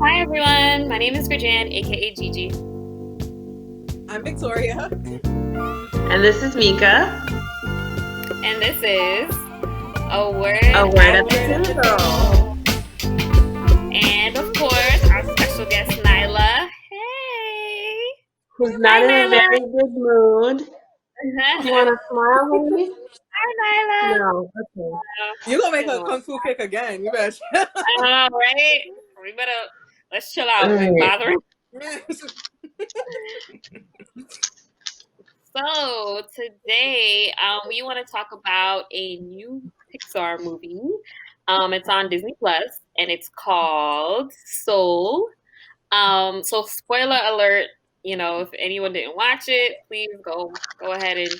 Hi everyone, my name is Grajan, aka Gigi. I'm Victoria. And this is Mika. And this is A Word A Word at the Table. And of course, our special guest, Nyla. Hey! Who's not in Nyla. a very good mood. You want to smile, honey? Hi, Nyla. No, okay. You're going to make her kung fu kick again. You bet. I know, right? We better, let's chill out. We're bothering. So today, we want to talk about a new Pixar movie. It's on Disney Plus, and it's called Soul. So spoiler alert, if anyone didn't watch it, please go ahead and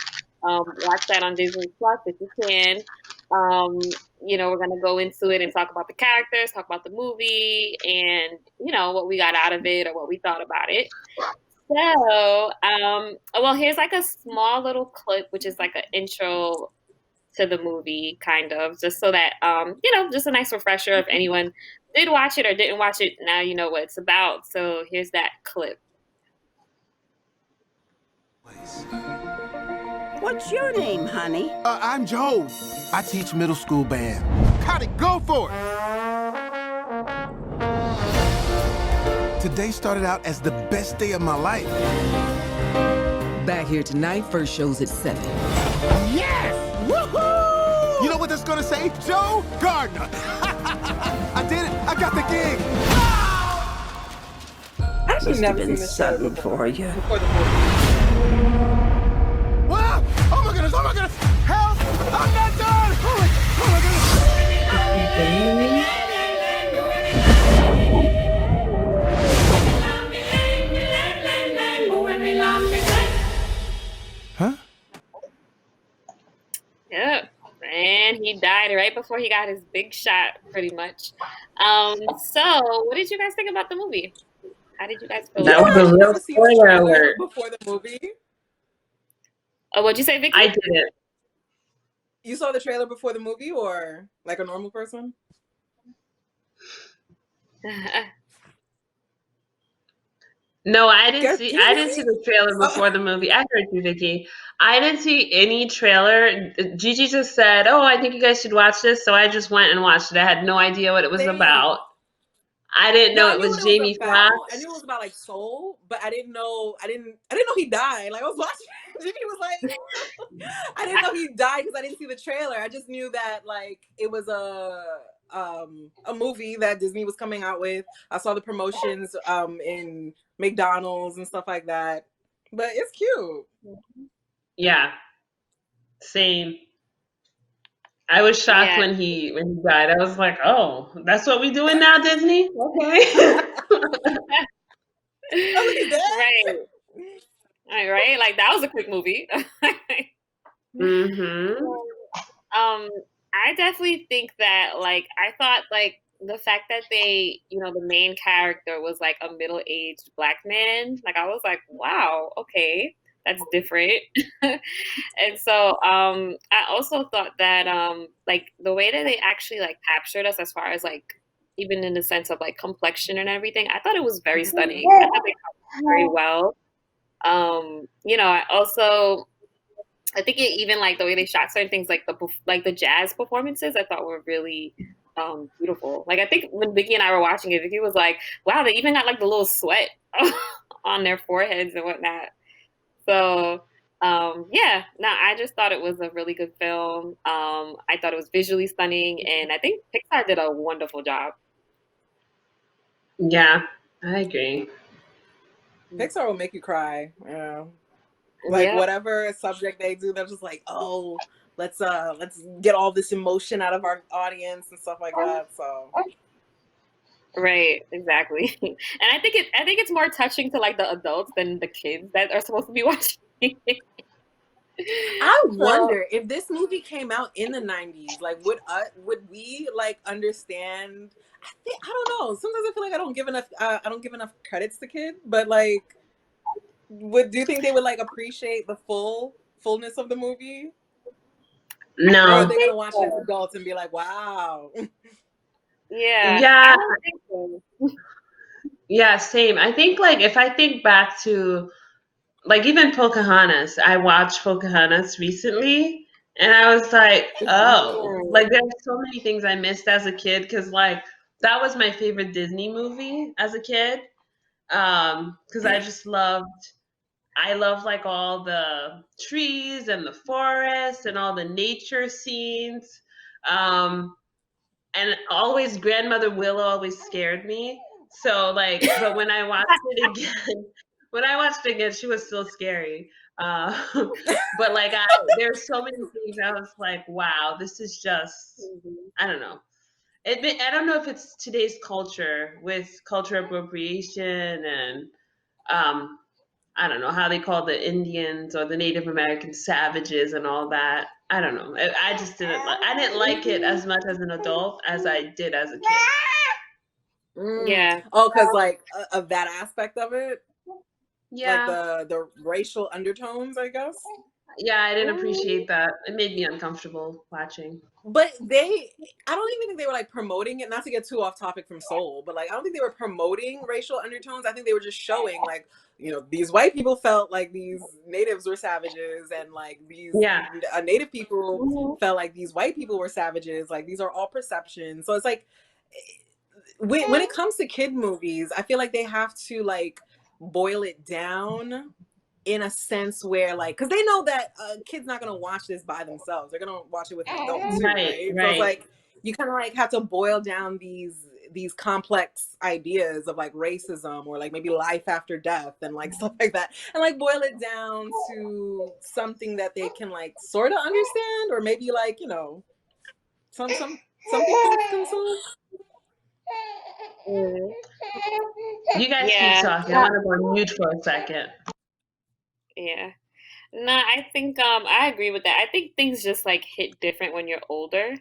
watch that on Disney Plus if you can. We're gonna go into it and talk about the characters, talk about the movie, and what we got out of it or what we thought about it. So, well, here's like a small little clip, which is like an intro to the movie, kind of, just so that, just a nice refresher if anyone did watch it or didn't watch it. Now you know what it's about. So here's that clip. What's your name, honey? I'm Joe. I teach middle school band. How'd it go for it? Today started out as the best day of my life. Back here tonight, first show's at 7. Yes! Woohoo! You know what that's gonna say? Joe Gardner. I did it. I got the gig. I actually Must have never been seen this sudden for you. before the movie. Wow! Oh my goodness! Oh my goodness! Help! I'm not done! Oh my goodness! Huh? Yep. And he died right before he got his big shot, pretty much. So what did you guys think about the movie? How did you guys feel? That was a real spoiler alert. Before the movie? Oh, what'd you say, Vicky? I didn't. You saw the trailer before the movie, or like a normal person? No, I didn't see the trailer before the movie. I heard you, Vicky. I didn't see any trailer. Gigi just said, "Oh, I think you guys should watch this," so I just went and watched it. I had no idea what it was about. I didn't know it was Jamie Foxx. I knew it was about like soul, but I didn't know he died. Like I was watching, Jimmy was like, I didn't know he died because I didn't see the trailer. I just knew that like it was a movie that Disney was coming out with. I saw the promotions in McDonald's and stuff like that. But it's cute. Yeah, same. I was shocked when he died. I was like, "Oh, that's what we doing now, Disney?" Okay. Right. Right. Like that was a quick movie. Mm-hmm. I definitely think that like I thought like the fact that they, the main character was like a middle-aged black man, like I was like, wow, okay, that's different. And so I also thought that like the way that they actually like captured us as far as like even in the sense of like complexion and everything, I thought it was very stunning. I thought they captured it very well. I think it even like the way they shot certain things, like the jazz performances, I thought were really beautiful. Like I think when Vicky and I were watching it, Vicky was like, "Wow, they even got like the little sweat on their foreheads and whatnot." So yeah, no, I just thought it was a really good film. I thought it was visually stunning, and I think Pixar did a wonderful job. Yeah, I agree. Pixar will make you cry. Yeah. Like whatever subject they do, they're just like, oh, let's get all this emotion out of our audience and stuff like that. So right, exactly. And I think it's more touching to like the adults than the kids that are supposed to be watching. I wonder if this movie came out in the 90s, like would we like understand? I don't know. Sometimes I feel like I don't give enough credits to kids, but like do you think they would like appreciate the fullness of the movie? No. Or are they gonna watch it as adults and be like, wow? Yeah. Yeah. I don't think so. Yeah, same. I think like if I think back to like even Pocahontas, I watched Pocahontas recently and I was like, oh, Mm. like there's so many things I missed as a kid because like that was my favorite Disney movie as a kid. Because I love like all the trees and the forest and all the nature scenes. Um, and always Grandmother Willow always scared me. So like, but when I watched it again, when I watched it again, she was still scary. Uh, but like, there's so many things I was like, wow, this is just, Mhm. I don't know. I don't know if it's today's culture with culture appropriation and um, I don't know how they call the Indians or the Native Americans savages and all that. I don't know. I just didn't like. I didn't like it as much as an adult as I did as a kid. Mm. Yeah. Oh, because like of that aspect of it, like Yeah, the racial undertones, I guess. yeah, I didn't Mm. appreciate that. It made me uncomfortable watching. But I don't even think they were like promoting it. Not to get too off topic from Soul, but like I don't think they were promoting racial undertones. I think they were just showing like, these white people felt like these natives were savages, and like these Yeah, native people Mhm. felt like these white people were savages. Like these are all perceptions. So it's like when it comes to kid movies, I feel like they have to like boil it down in a sense where like because they know that kids not gonna watch this by themselves, they're gonna watch it with an adult too, right, right? So it's right. like you kind of like have to boil down these complex ideas of like racism or like maybe life after death and like stuff like that, and like boil it down to something that they can like sort of understand, or maybe like some people can consume. Mm. You guys keep Yeah. talking. I'm gonna go on mute for a second. Yeah. No, I think I agree with that. I think things just like hit different when you're older.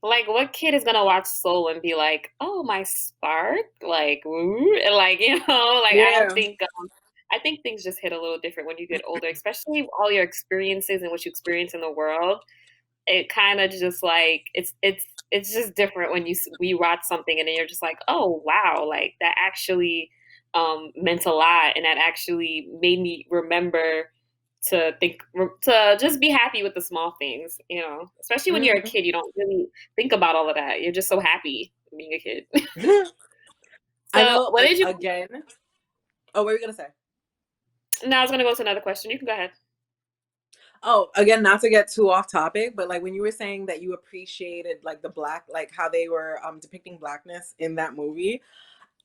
Like what kid is gonna watch Soul and be like, "Oh, my spark," like, woo, and like like Yeah. I think things just hit a little different when you get older, especially all your experiences and what you experience in the world. It kind of just like it's just different when we watch something and then you're just like, oh wow, like that actually meant a lot, and that actually made me remember to just be happy with the small things, especially when you're a Mhm. kid. You don't really think about all of that. You're just so happy being a kid. I So know, what did you again. Oh, what were you gonna say? no, I was gonna go to another question. You can go ahead. Oh, again, not to get too off topic, but like when you were saying that you appreciated like the black, like how they were depicting blackness in that movie.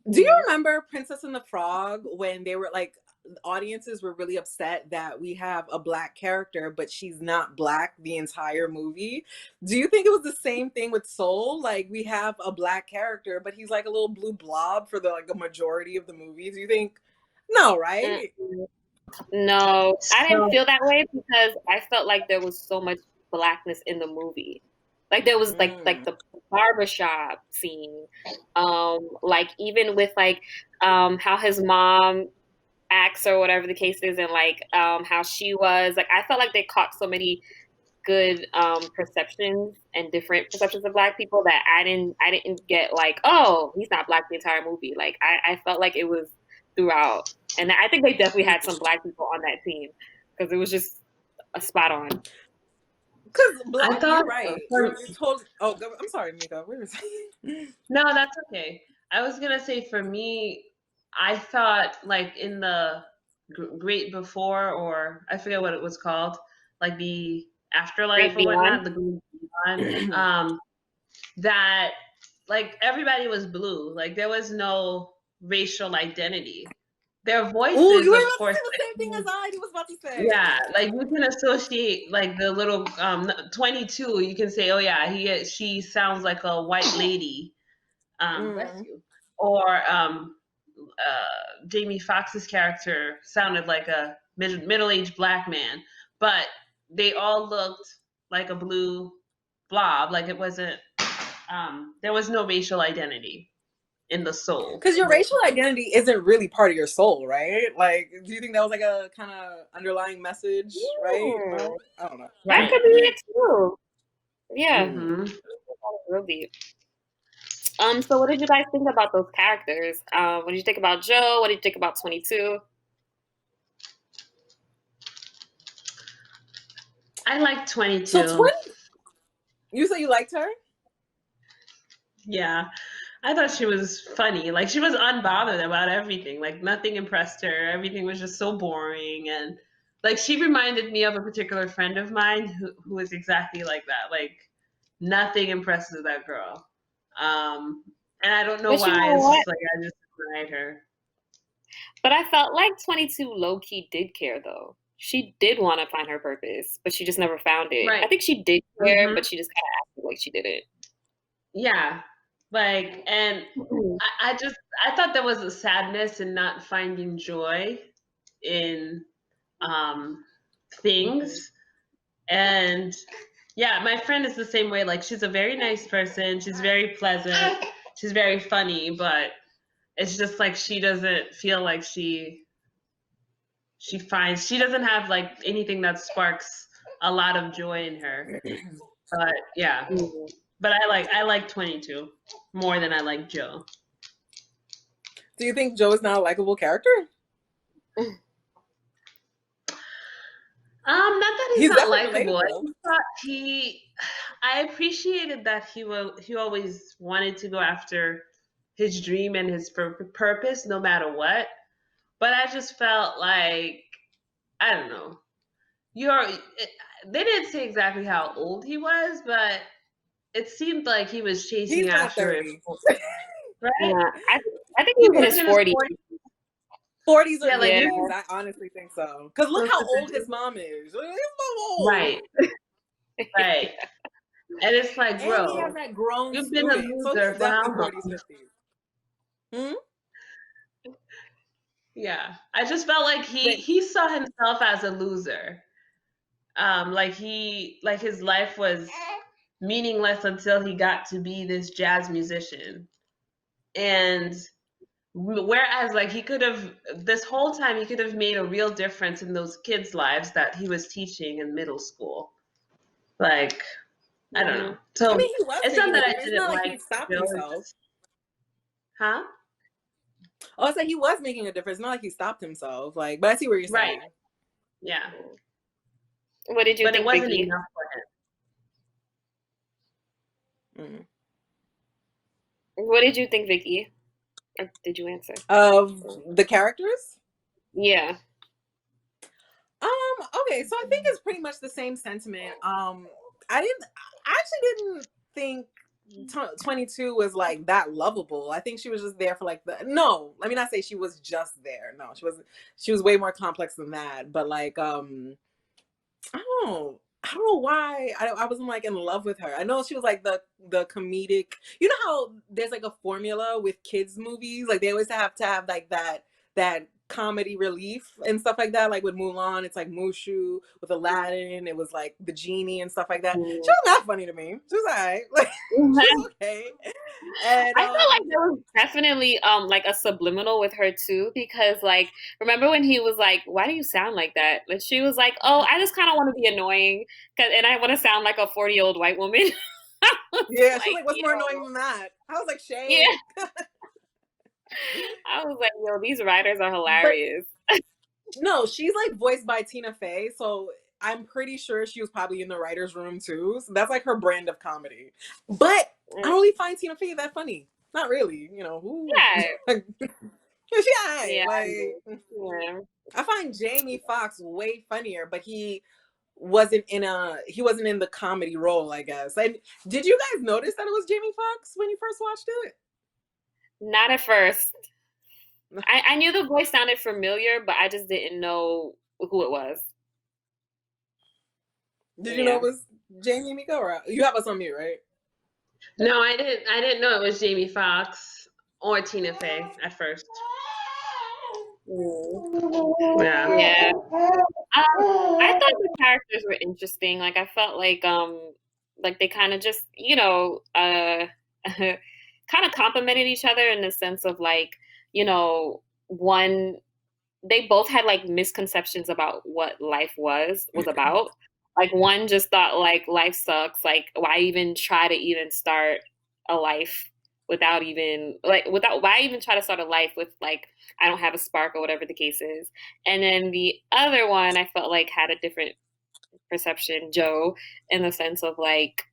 Do you Hmm. remember Princess and the Frog when they were like audiences were really upset that we have a black character but she's not black the entire movie? Do you think it was the same thing with Soul? Like we have a black character but he's like a little blue blob for the like a majority of the movie. Do you think no, right? No, I didn't So feel that way because I felt like there was so much blackness in the movie. Like there was like Mm. the barbershop scene. Like even with like how his mom acts or whatever the case is, and like how she was, like I felt like they caught so many good perceptions and different perceptions of black people that I didn't get like, oh, he's not black the entire movie. Like I felt like it was throughout. And I think they definitely had some black people on that team because it was just a spot on. Because I black, thought you're right. for You're totally. Oh, I'm sorry, Mika. What were you saying? no, that's okay. I was gonna say for me, I thought like in the Great Before, or I forget what it was called, like the afterlife Great or Beyond. whatnot, the Great Beyond, that like everybody was blue, like there was no racial identity. Their Oh, you voices, were of about to course, say the same thing as I was about to say. yeah, like you can associate like the little 22. You can say, oh yeah, she sounds like a white lady. Bless Mm. you. Or Jamie Foxx's character sounded like a middle-aged black man, but they all looked like a blue blob. Like it wasn't. There was no racial identity in the soul. Because your racial identity isn't really part of your soul, right? Like, do you think that was like a kind of underlying message, right? Hmm. No, I don't know. That Right. could be it too. Yeah. Mm. Mm-hmm. Real deep. So what did you guys think about those characters? What did you think about Joe? What did you think about 22? I like So 22. you said you liked her? Yeah. I thought she was funny. Like she was unbothered about everything. Like nothing impressed her. Everything was just so boring, and like she reminded me of a particular friend of mine who is exactly like that. Like nothing impresses that girl. Um and I don't know But you why. know It's what? just like I just admired her. But I felt like 22 low key did care though. She did want to find her purpose, but she just never found it. I Right. think she did care, Mhm. but she just kind of acted like she didn't. Yeah. Like and Mhm. I just I thought there was a sadness in not finding joy in um things. And yeah, my friend is the same way. Like she's a very nice person. She's very pleasant. She's very funny, but it's just like she doesn't feel like she doesn't have like anything that sparks a lot of joy in her. But yeah. Mhm. But I like 22 more than I like Joe. Do you think Joe is not a likable character? Not that he's He's not definitely likable. I relatable. just thought I appreciated that he always wanted to go after his dream and his purpose no matter what. But I just felt like I don't know. They didn't say exactly how old he was, but it seemed like he was He's chasing not after it, 30. right? Yeah, I think he He was in was his in his 40s. 40s. 40s or Yeah, like Yeah. 50s. I honestly think so. Because look close how to old 50. his mom is. He's so old. Right, right. And it's like, And he has bro, that grown you've been a student. So loser he's for how definitely 40s, long? 50s. Hmm? Yeah, I just felt like But he saw himself as a loser. Like his life was meaningless until he got to be this jazz musician. And whereas like he could have this whole time he could have made a real difference in those kids' lives that he was teaching in middle school. Like I don't know. Mhm. I mean, So he was it's not making a that I difference. It's didn't not like like he stopped Joe. himself. Huh? Oh, I said he was making a difference. It's not like he stopped himself. Like, but I see what you're Right. saying. Yeah. What did you But it think, wasn't Vicky? enough for Mm. What did you think, Vicky? Or did you answer? Of the characters? Yeah. Okay, so I think it's pretty much the same sentiment. I actually didn't think 22 was like that lovable. I think she was just there for like no, let me not say she was just there. No, she was way more complex than that. But like I don't know why I wasn't like in love with her. I know she was like the comedic. You know how there's like a formula with kids movies, like they always have to have like that comedy relief and stuff like that. Like with Mulan, it's like Mushu. With Aladdin, it was like the genie and stuff like that. She was not funny to me. She was alright. Like she was okay. And I felt like there was definitely like a subliminal with her too, because like remember when he was like, "Why do you sound like that?" And she was like, "Oh, I just kind of want to be annoying, and I want to sound like a 40-year-old white woman." yeah, she was Like, like, what's more annoying than that? I was like, yeah, shade. I was like, "Yo, these writers are But hilarious." no, she's like voiced by Tina Fey, so I'm pretty sure she was probably in the writer's room too. So that's like her brand of comedy. But I Mm, don't really find Tina Fey that funny. Not really, you know. Who? yeah, She alright. yeah, I Like agree. Yeah. I find Jamie Foxx way funnier, but he wasn't in the comedy role, I guess. And did you guys notice that it was Jamie Foxx when you first watched it? Not at first. I knew the voice sounded familiar, but I just didn't know who it was. Did you know Yeah. it was Jamie Miko? Or you have us on mute, right? No, I didn't know it was Jamie Foxx or Tina Fey at first. Mm. Yeah. Yeah. I thought the characters were interesting. Like I felt like they kind of just, kind of complimented each other in the sense of like, one they both had like misconceptions about what life was about. Like one just thought like life sucks, like why even try to even start a life? without even like without why even try to start a life with like I don't have a spark or whatever the case is. And then the other one I felt like had a different perception, Joe, in the sense of like,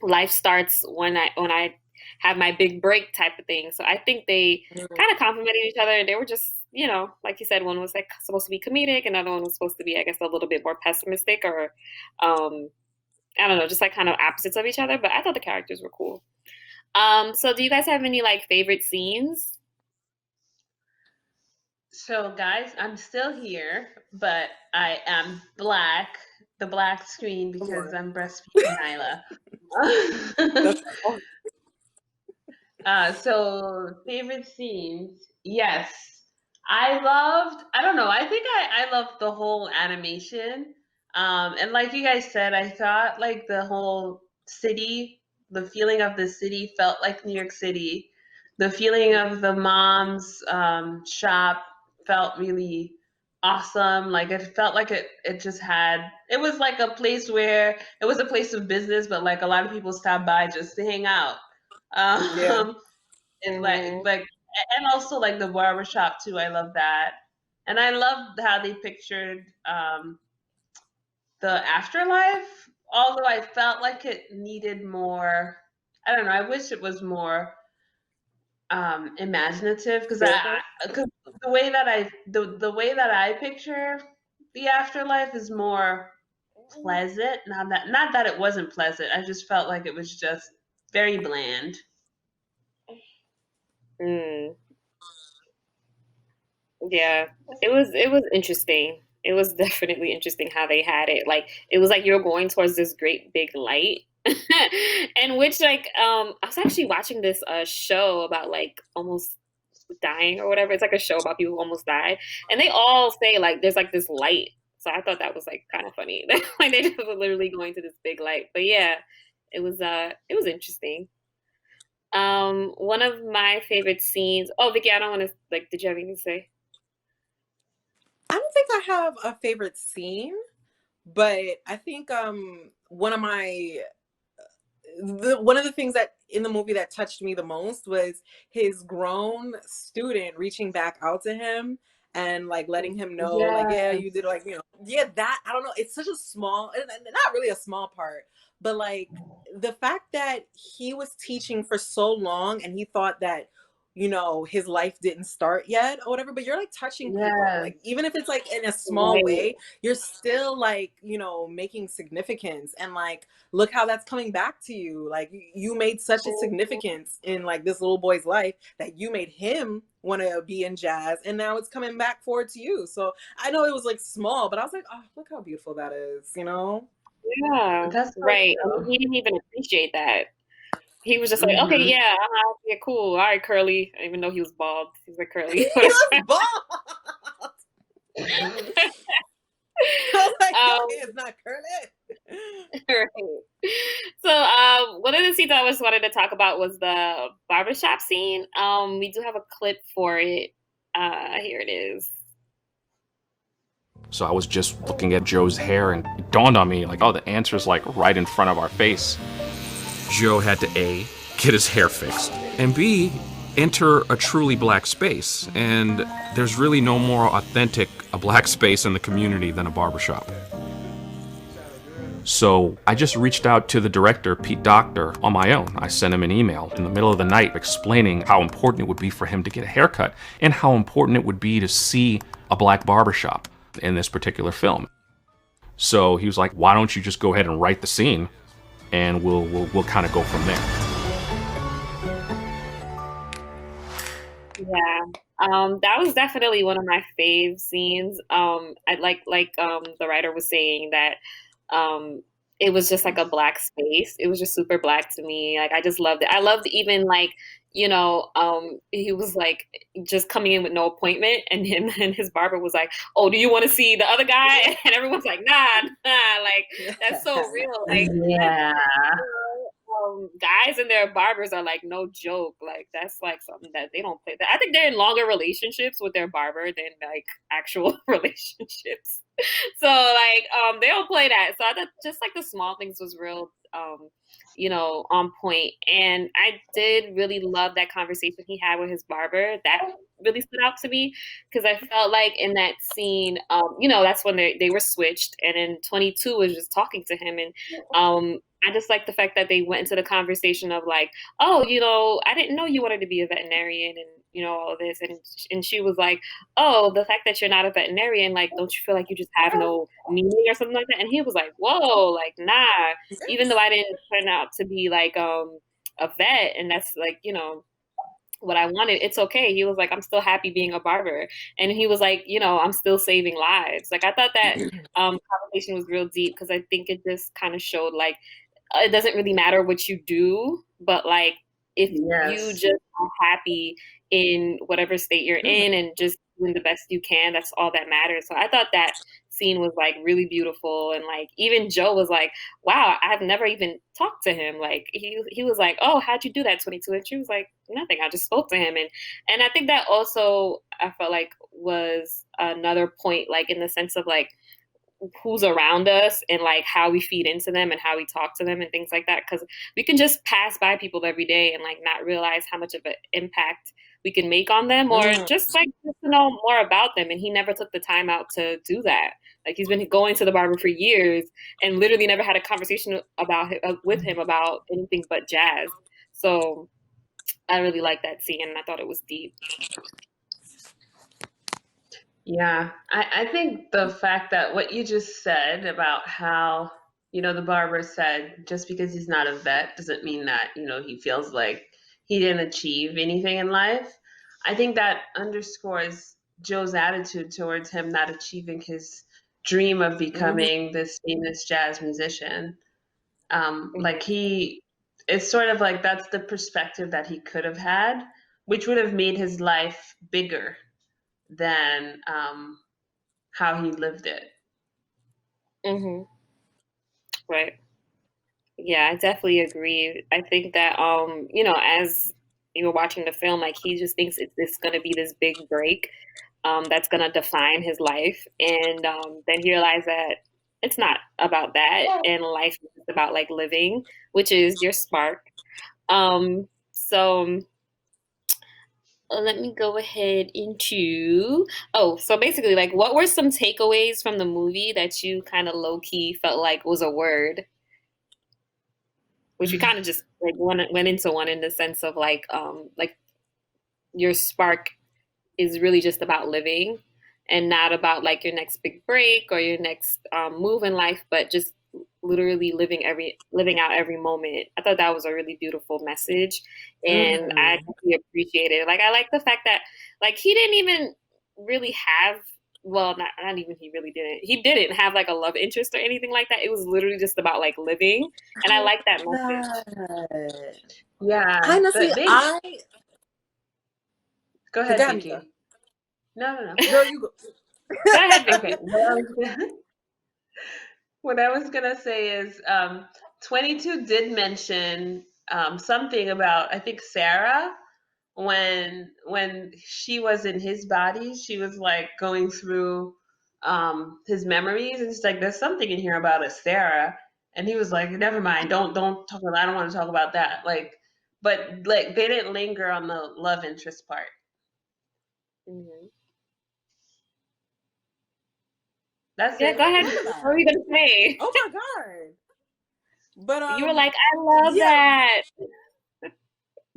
life starts when I have my big break type of thing. So I think they kind of complemented each other. They were just, like you said, one was like supposed to be comedic, another one was supposed to be, I guess, a little bit more pessimistic or I don't know, just like kind of opposites of each other. But I thought the characters were cool. So do you guys have any like favorite scenes? So, guys, I'm still here, but I am black, the black screen, because I'm breastfeeding Nyla. So favorite scenes, yes. I don't know, I think I loved the whole animation. And like you guys said, I thought like the whole city, the feeling of the city felt like New York City. The feeling of the mom's shop felt really awesome. Like it felt like it just had, it was like a place where it was a place of business, but like a lot of people stopped by just to hang out. Yeah. Um, and and also like the barbershop too. I love that, and I loved how they pictured the afterlife. Although I felt like it needed more. I don't know. I wish it was more imaginative because because the way that I picture the afterlife is more pleasant. Not that it wasn't pleasant. I just felt like it was just very bland. Mm, yeah, it was interesting. It was definitely interesting how they had it. Like it was like you're going towards this great big light. And which like I was actually watching this show about like almost dying or whatever. It's like a show about people who almost died. And they all say like there's like this light. So I thought that was like kind of funny. Like they just were literally going to this big light. But yeah, it was interesting. One of my favorite scenes. Oh, Vicky, I don't want to like. Did you have anything to say? I don't think I have a favorite scene, but I think one of the things that in the movie that touched me the most was his grown student reaching back out to him and like letting him know like, yeah, Yeah. you did, like, yeah, that, I don't know, it's such a small, not really a small part, but like the fact that he was teaching for so long and he thought that his life didn't start yet or whatever, but you're like touching people, Yes. like even if it's like in a small Right. way, you're still like making significance, and like look how that's coming back to you. Like you made such a significance in like this little boy's life that you made him want to be in jazz, and now it's coming back forward to you. So I know it was like small, but I was like, oh, look how beautiful that is. Yeah. That's so Right. And true. he didn't even appreciate that. He was just like, okay, Mhm. yeah, yeah, cool. All right, Curly. Even though he was bald, he's like He Curly, whatever. was bald. I was like, your um, hair's not curly. right. So, one of the scenes I just wanted to talk about was the barbershop scene. We do have a clip for it. Here it is. So I was just looking at Joe's hair and it dawned on me like, oh, the answer's like right in front of our face. Joe had to A, get his hair fixed, and B, enter a truly black space. And there's really no more authentic a black space in the community than a barbershop. So I just reached out to the director, Pete Docter, on my own. I sent him an email in the middle of the night explaining how important it would be for him to get a haircut and how important it would be to see a black barbershop in this particular film. So he was like, why don't you just go ahead and write the scene and we'll kind of go from there. Yeah. That was definitely one of my fave scenes. I like the writer was saying that it was just like a black space. It was just super black to me. Like I just loved it. I loved even like, he was like just coming in with no appointment and him and his barber was like, "Oh, do you want to see the other guy?" And everyone's like, "Nah, nah." Like that's so real. Like Yeah. guys and their barbers are like no joke. Like that's like something that they don't play. I think they're in longer relationships with their barber than like actual relationships. So like they don't play that. So I thought just like the small things was real on point. And I did really love that conversation he had with his barber. That really stood out to me because I felt like in that scene, that's when they were switched, and then 22 was just talking to him, and I just like the fact that they went into the conversation of like, oh, I didn't know you wanted to be a veterinarian, and all of this, and she was like, oh, the fact that you're not a veterinarian, like, don't you feel like you just have no meaning or something like that? And he was like, whoa, like, nah, even though I didn't turn out to be like a vet, and that's like, what I wanted, it's okay. He was like, I'm still happy being a barber. And he was like, I'm still saving lives. Like, I thought that conversation was real deep because I think it just kind of showed like it doesn't really matter what you do, but like if you just are happy in whatever state you're in and just doing the best you can, that's all that matters. So I thought that scene was like really beautiful, and like even Joe was like, wow, I've never even talked to him. Like he was like, oh, how'd you do that, 22? And she was like, nothing, I just spoke to him. And I think that also I felt like was another point, like in the sense of like who's around us and like how we feed into them and how we talk to them and things like that, because we can just pass by people every day and like not realize how much of an impact we can make on them, or just like just to know more about them. And he never took the time out to do that. Like he's been going to the barber for years and literally never had a conversation about with him about anything but jazz. So I really liked that scene, and I thought it was deep. Yeah, I think the fact that what you just said about how, the barber said just because he's not a vet doesn't mean that, he feels like he didn't achieve anything in life. I think that underscores Joe's attitude towards him not achieving his dream of becoming this famous jazz musician. Like it's sort of like that's the perspective that he could have had, which would have made his life bigger than how he lived it. Right. Yeah, I definitely agree. I think that as you were watching the film, like he just thinks it's going to be this big break that's going to define his life, and then he realized that it's not about that, and life is about like living, which is your spark. So let me go ahead into so basically, like, what were some takeaways from the movie that you kind of low key felt like was a word? Which we kind of just like went into one in the sense of like your spark is really just about living and not about like your next big break or your next move in life, but just literally living out every moment. I thought that was a really beautiful message, and I really appreciate it. Like I like the fact that like he didn't even really have not even he really didn't. He didn't have like a love interest or anything like that. It was literally just about like living, and I like that message. Yeah. Honestly, Go ahead, Vicky. No. Girl, you go. Go ahead, Vicky. Okay. What I was gonna say is 22 did mention something about, I think, Sarah. When she was in his body, she was like going through his memories, and it's like there's something in here about a Sarah, and he was like, never mind, don't talk about, I don't want to talk about that. Like, but like they didn't linger on the love interest part. That's it. Go ahead. What were you gonna say? Oh my god! But you were like, I love that.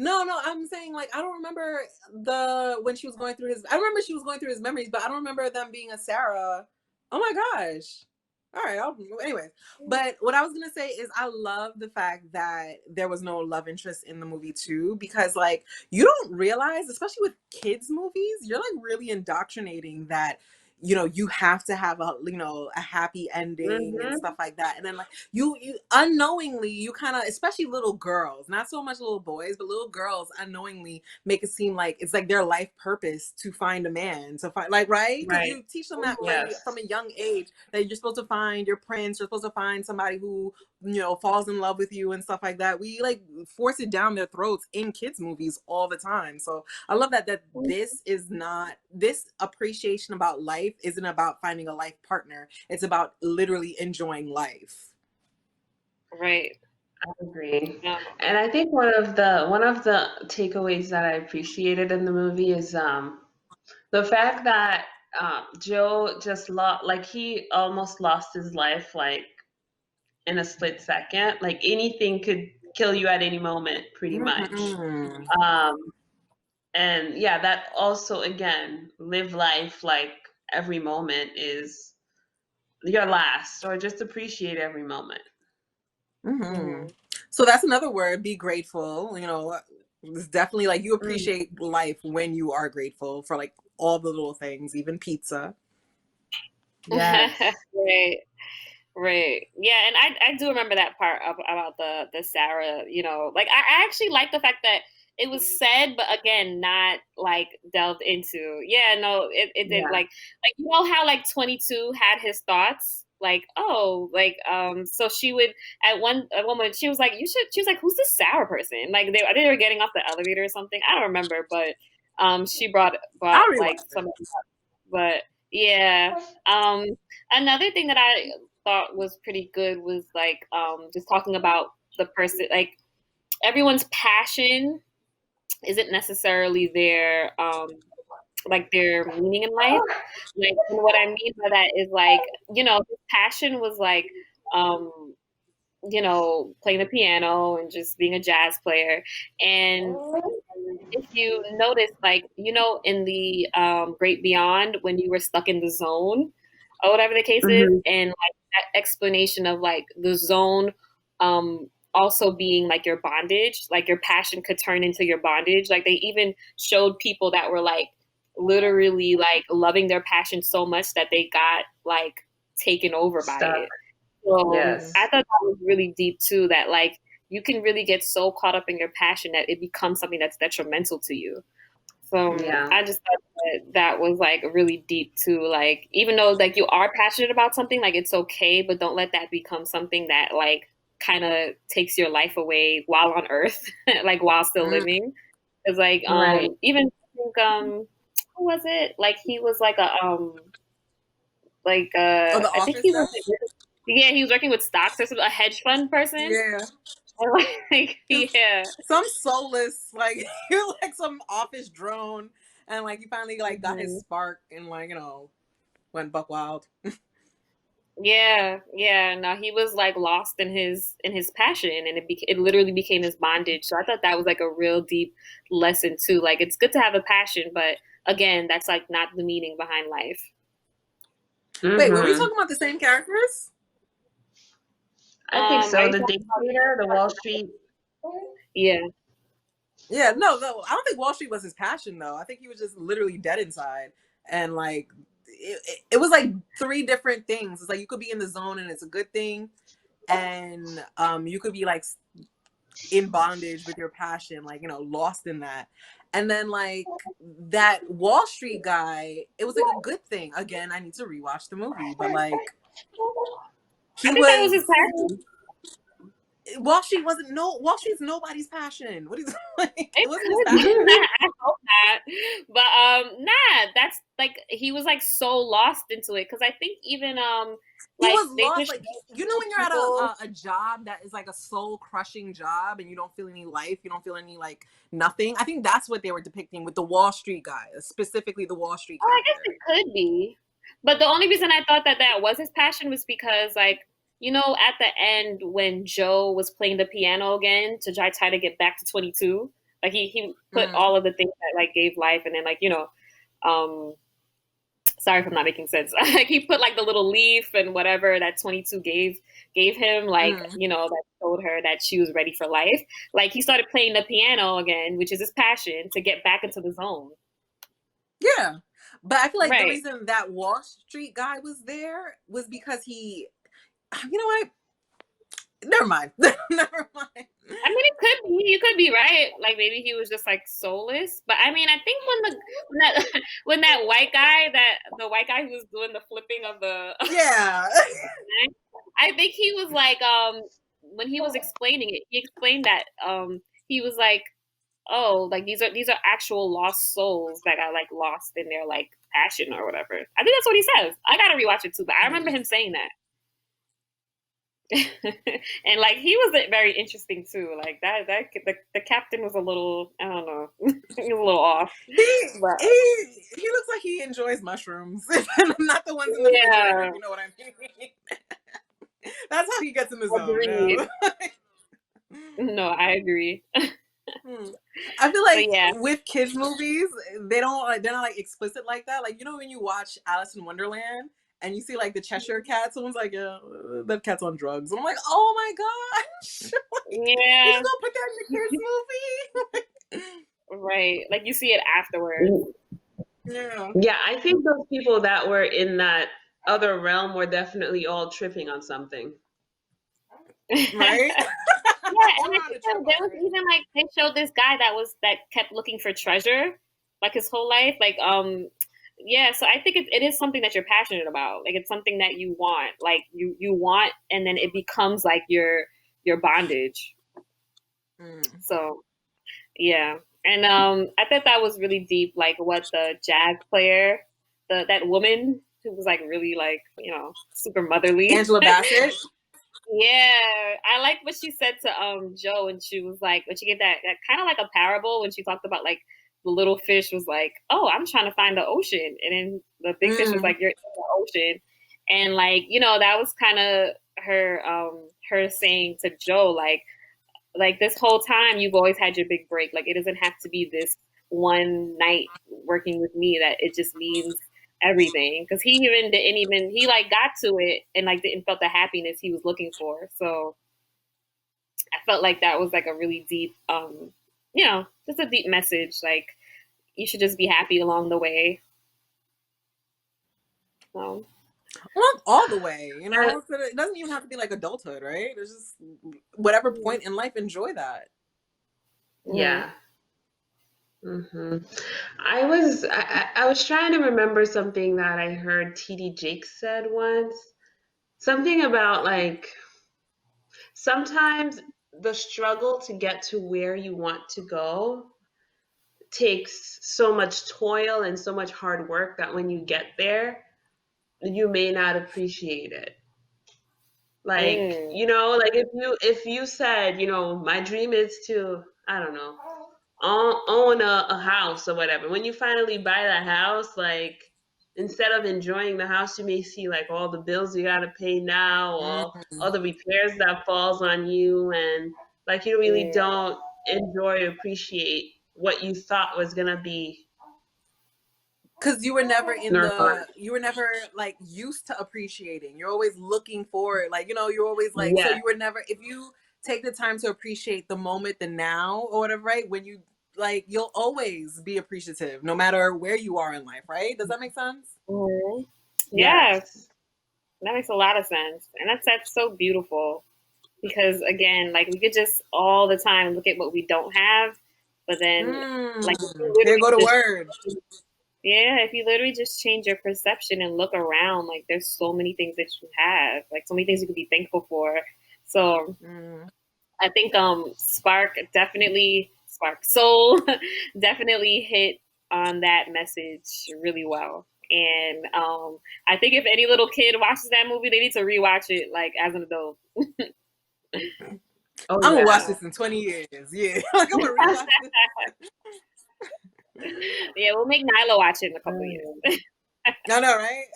No, I'm saying like I don't remember when she was going through his. I remember she was going through his memories, but I don't remember them being a Sarah. Oh my gosh! All right. Anyways, but what I was gonna say is I love the fact that there was no love interest in the movie too, because like you don't realize, especially with kids movies, you're like really indoctrinating that you have to have a happy ending and stuff like that. And then like you unknowingly, you kind of, especially little girls, not so much little boys, but little girls unknowingly make it seem like it's like their life purpose to find a man, to find like, right? Because you teach them that from a young age, that you're supposed to find your prince, you're supposed to find somebody who falls in love with you and stuff like that. We like force it down their throats in kids movies all the time. So I love that this appreciation about life isn't about finding a life partner. It's about literally enjoying life. Right. I agree. Yeah. And I think one of the takeaways that I appreciated in the movie is the fact that Joe just like he almost lost his life like in a split second. Like anything could kill you at any moment, pretty much. Mm-mm. Um, and yeah, that also again, live life like every moment is your last, or just appreciate every moment. Mm-hmm. Mhm. So that's another word, be grateful. It's definitely like you Mm, appreciate life when you are grateful for like all the little things, even pizza. yes. Right. Right. Yeah, and I do remember that part about the Sarah, like I actually like the fact that it was said, but again, not like delved into. Yeah, no, it did Yeah. like how like 22 had his thoughts, like, oh, like so she would at one moment she was like, she was like, who's this Sarah person? Like I think they were getting off the elevator or something. I don't remember, but she brought I'll like rewatch it. some, but yeah. Um Another thing that I thought was pretty good was like just talking about the person, like everyone's passion isn't necessarily their like their meaning in life. Like, and what I mean by that is like, his passion was like um playing the piano and just being a jazz player. And if you notice, like, in the Great Beyond, when you were stuck in the zone, or whatever the case is, Hmm. and like that explanation of like the zone also being like your bondage, like your passion could turn into your bondage. Like they even showed people that were like literally like loving their passion so much that they got like taken over by Stuck. it. So I Yes. thought that was really deep too, that like you can really get so caught up in your passion that it becomes something that's detrimental to you. So Yeah. I just thought that was like really deep too. Like even though like you are passionate about something, like it's okay, but don't let that become something that like kind of takes your life away while on Earth, like while still Mm. living. Because like Right. even I think who was it? Like he was like a Oh, The I think Office he guy? was, yeah, he was working with stocks or something, a hedge fund person. Yeah. Like He yeah. some soulless, like he was like some office drone, and like he finally like got his Mhm. spark and went buck wild. Yeah, yeah. No, he was like lost in his passion, and it literally became his bondage. So I thought that was like a real deep lesson too. Like it's good to have a passion, but again, that's like not the meaning behind life. Wait, were we Hmm. talking about the same characters? I think Are so. you The talking dictator, the Wall about? Street. Yeah. Yeah, no, I don't think Wall Street was his passion though. I think he was just literally dead inside, and like it was like three different things. It's like you could be in the zone and it's a good thing, and you could be like in bondage with your passion, like lost in that. And then like that Wall Street guy, it was like a good thing. Again, I need to rewatch the movie, but like I he think that was was his passion. Wall Street's nobody's passion. What is like it It wasn't his could be. passion. I hope not. But nah, that's like he was like so lost into it because I think even He like was they lost, just like showed when you're at people. a job that is like a soul crushing job and you don't feel any life, you don't feel any like nothing. I think that's what they were depicting with the Wall Street guy, specifically the Wall Street Oh, I guess character. it could be. But the only reason I thought that that was his passion was because, like, at the end when Joe was playing the piano again to try to get back to 22, like he put Mm. all of the things that like gave life, and then like um, sorry if I'm not making sense. Like he put like the little leaf and whatever that 22 gave him, like Mm. that told her that she was ready for life. Like he started playing the piano again, which is his passion, to get back into the zone. Yeah. But I feel like the Right. reason that Wall Street guy was there was because you know what? Never mind. Never mind. I mean, it could be. You could be right. Like maybe he was just like soulless. But I mean, I think when that when that white guy, that the white guy who was doing the flipping of the, Yeah. I think he was like when he was explaining it, he explained that he was like, oh, like these are actual lost souls that got like lost in their like passion or whatever. I think that's what he says. I gotta rewatch it too, but I remember him saying that. And like he was very interesting too. Like the captain was a little, I don't know, he was a little off. But He looks like he enjoys mushrooms, not the ones in the refrigerator. yeah, If you know what I mean. That's how he gets in the zone. agreed. No. No, I agree. I feel But like yeah, with kids movies, they're not like explicit like that. Like, you know, when you watch Alice in Wonderland and you see like the Cheshire Cat, someone's like, yeah, that cat's on drugs. And I'm like, oh my gosh. Like, you yeah, just gonna put that in the kids movie? right. Like you see it afterwards. Yeah. Yeah, I think those people that were in that other realm were definitely all tripping on something. Right? Yeah, and Or I on a think trip there was already. even like they showed this guy that kept looking for treasure, like his whole life. Like yeah, so I think it is something that you're passionate about. Like it's something that you want. Like you want, and then it becomes like your bondage. So yeah. And I thought that was really deep, like what the jazz player, that woman who was like really like, super motherly. Angela Bassett. Yeah, I like what she said to Joe, and she was like, when she gave that kind of like a parable when she talked about like the little fish was like, oh, I'm trying to find the ocean, and then the big fish was like, you're in the ocean, and like that was kind of her saying to Joe like this whole time you've always had your big break. Like it doesn't have to be this one night working with me that it just means everything. Because he even didn't even he like got to it and like didn't felt the happiness he was looking for. So I felt like that was like a really deep, just a deep message. Like you should just be happy along the way. So. Well, all the way, you know. So it doesn't even have to be like adulthood, right? There's just whatever point in life, enjoy that. Yeah. I was trying to remember something that I heard TD Jakes said once. Something about like sometimes the struggle to get to where you want to go takes so much toil and so much hard work that when you get there, you may not appreciate it. Like, like if you said, my dream is to, I don't know, own a house or whatever. When you finally buy that house, like instead of enjoying the house, you may see like all the bills you gotta pay now, all the repairs that falls on you, and like you really don't enjoy or appreciate what you thought was gonna be. Because you were never you were never like used to appreciating. You're always looking for it. Like, you're always like, so you were never, if you take the time to appreciate the moment, the now or whatever, right? When you like, you'll always be appreciative no matter where you are in life, right? Does that make sense? Mm-hmm. Yeah, Yes. that makes a lot of sense. And that's so beautiful. Because again, like we could just all the time look at what we don't have, but then like there go the word. If you literally just change your perception and look around, like there's so many things that you have, like so many things you could be thankful for. So I think Soul definitely hit on that message really well. And I think if any little kid watches that movie, they need to rewatch it like as an adult. I'm gonna watch this in 20 years. Yeah. Like I'm gonna rewatch this. Yeah, we'll make Nyla watch it in a couple of years. I know, right?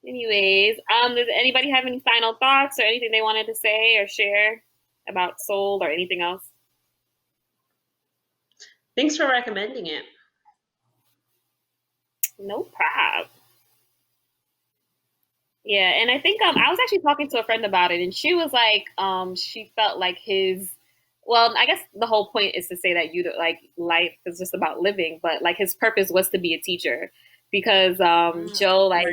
Anyways, does anybody have any final thoughts or anything they wanted to say or share about Soul or anything else? Thanks for recommending it. No problem. Yeah, and I think I was actually talking to a friend about it, and she was like, she felt like I guess the whole point is to say that life is just about living, but like his purpose was to be a teacher because Joe like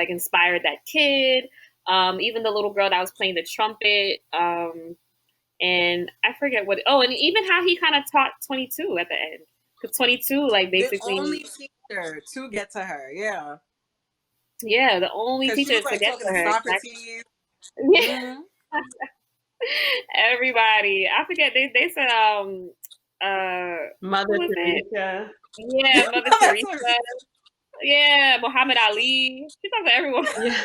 inspired that kid, even the little girl that was playing the trumpet, and I forget what. Oh, and even how he kind of taught 22 at the end, because 22 like basically the only teacher to get to her, the only teacher to get to her. Socrates. Yeah. Everybody. I forget they said Mother Teresa. Yeah, Mother Teresa. Yeah, Muhammad Ali. She talked to everyone. Yeah.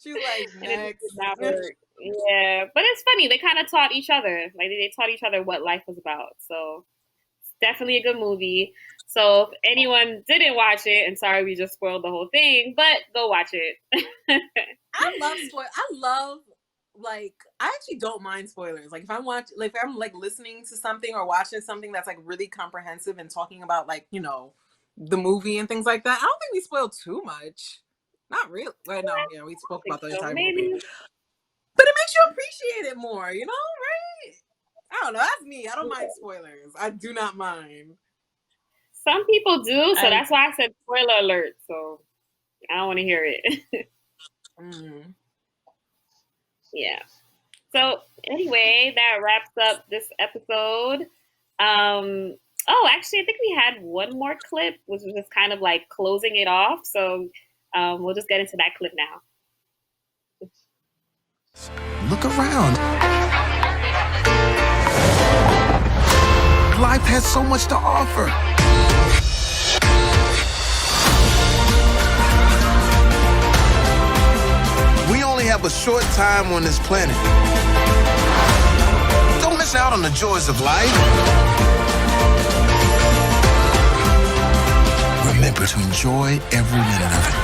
She's like, and it just did next. not work. Yeah, but it's funny. They kind of taught each other. Like they taught each other what life was about. So it's definitely a good movie. So if anyone didn't watch it, and sorry we just spoiled the whole thing, but go watch it. I love like I actually don't mind spoilers. Like if I'm like listening to something or watching something that's like really comprehensive and talking about like, you know, the movie and things like that. I don't think we spoil too much. Not really. Well, no, yeah, we spoke about the So entire maybe movie. But it makes you appreciate it more, you know, right? I don't know. That's me. I don't mind spoilers. I do not mind. some people do, so that's why I said spoiler alert. So I don't want to hear it. Mm. Yeah. So anyway, that wraps up this episode. Oh, actually, I think we had one more clip, which was just kind of like closing it off. So we'll just get into that clip now. Look around. Life has so much to offer. We only have a short time on this planet. Don't miss out on the joys of life. Remember to enjoy every minute of it.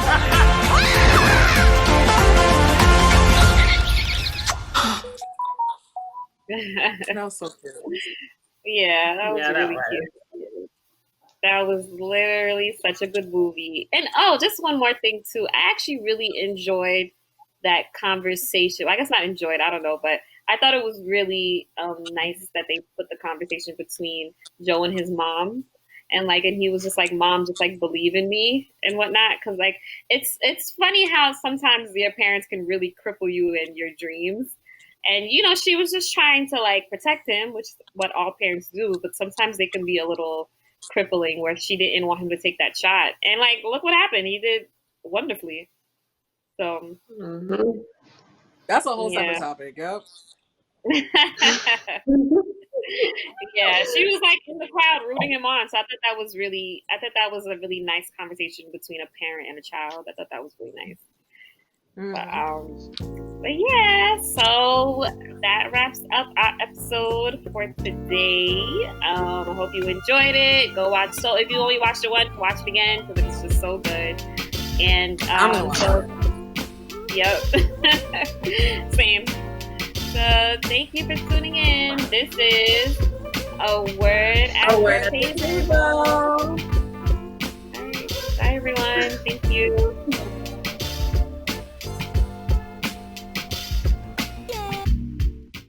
That was so cute. Yeah, that was Yeah, that really was. cute. That was literally such a good movie. And oh, just one more thing too. I actually really enjoyed that conversation. I guess not enjoyed, I don't know, but I thought it was really nice that they put the conversation between Joe and his mom. And he was just like, Mom, just like believe in me and whatnot. Cause like it's funny how sometimes your parents can really cripple you in your dreams. And she was just trying to like protect him, which is what all parents do, but sometimes they can be a little crippling where she didn't want him to take that shot. And like look what happened. He did wonderfully. So That's a whole yeah. separate topic. Yep. Yeah, she was like in the crowd rooting him on. So I thought that was a really nice conversation between a parent and a child. I thought that was really nice. But yeah, so that wraps up our episode for today. I hope you enjoyed it. Go watch. So if you only watched it once, watch it again because it's just so good. And yep, same. So thank you for tuning in. This is A Word at the Table. All right, bye everyone. Thank you.